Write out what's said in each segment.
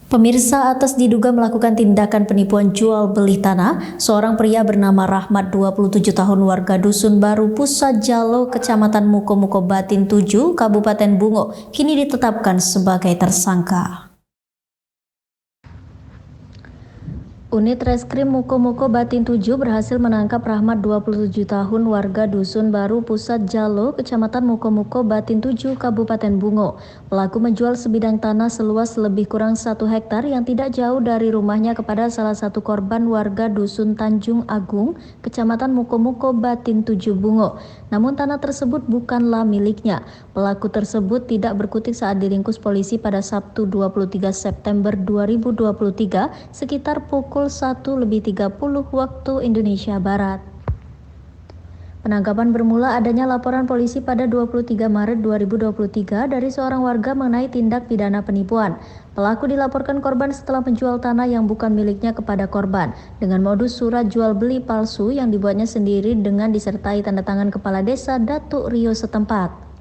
Pemirsa, atas diduga melakukan tindakan penipuan jual beli tanah, seorang pria bernama Rahmat 27 tahun warga Dusun Baru Pusat Jalo, Kecamatan Muko-Muko Batin 7, Kabupaten Bungo, kini ditetapkan sebagai tersangka. Unit Reskrim Muko-Muko Batin 7 berhasil menangkap Rahmat 27 tahun warga Dusun Baru Pusat Jalo, Kecamatan Muko-Muko Batin 7, Kabupaten Bungo. Pelaku menjual sebidang tanah seluas lebih kurang 1 hektar yang tidak jauh dari rumahnya kepada salah satu korban warga Dusun Tanjung Agung, Kecamatan Muko-Muko Batin 7 Bungo. Namun tanah tersebut bukanlah miliknya. Pelaku tersebut tidak berkutik saat diringkus polisi pada Sabtu 23 September 2023 sekitar pukul 1:30 waktu Indonesia Barat. Penangkapan bermula adanya laporan polisi pada 23 Maret 2023 dari seorang warga mengenai tindak pidana penipuan. Pelaku dilaporkan korban setelah menjual tanah yang bukan miliknya kepada korban dengan modus surat jual beli palsu yang dibuatnya sendiri dengan disertai tanda tangan kepala desa Datuk Rio setempat.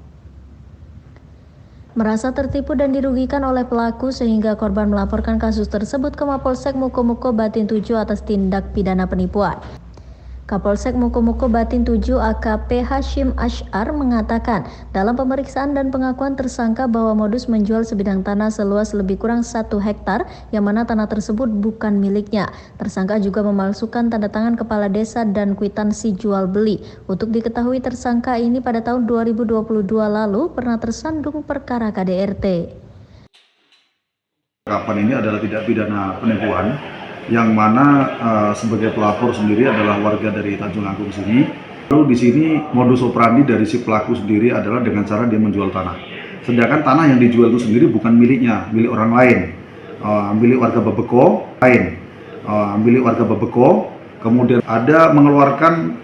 Merasa tertipu dan dirugikan oleh pelaku sehingga korban melaporkan kasus tersebut ke Mapolsek Muko-Muko Batin 7 atas tindak pidana penipuan. Kapolsek Muko-Muko Batin 7 AKP Hashim Ash'ar mengatakan dalam pemeriksaan dan pengakuan tersangka bahwa modus menjual sebidang tanah seluas lebih kurang 1 hektar yang mana tanah tersebut bukan miliknya. Tersangka juga memalsukan tanda tangan kepala desa dan kwitansi jual beli. Untuk diketahui tersangka ini pada tahun 2022 lalu pernah tersandung perkara KDRT. Penangkapan ini adalah tindak pidana penipuan yang mana sebagai pelapor sendiri adalah warga dari Tanjung Agung sini. Lalu di sini modus operandi dari si pelaku sendiri adalah dengan cara dia menjual tanah. Sedangkan tanah yang dijual itu sendiri bukan miliknya, milik orang lain, milik warga Babeko. Kemudian ada mengeluarkan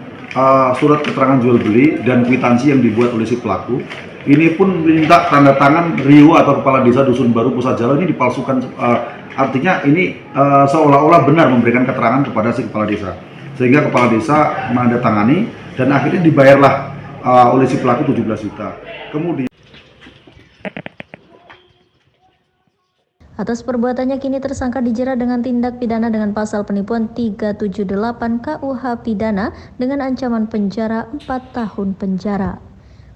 surat keterangan jual beli dan kwitansi yang dibuat oleh si pelaku. Ini pun minta tanda tangan Rio atau kepala desa Dusun Baru Pusat Jalo, ini dipalsukan. Artinya ini seolah-olah benar memberikan keterangan kepada si kepala desa, sehingga kepala desa menandatangani dan akhirnya dibayarlah oleh si pelaku 17 juta. Kemudian atas perbuatannya kini tersangka dijerat dengan tindak pidana dengan pasal penipuan 378 KUH Pidana dengan ancaman penjara 4 tahun penjara.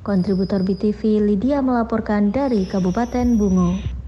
Kontributor BTV Lydia melaporkan dari Kabupaten Bungo.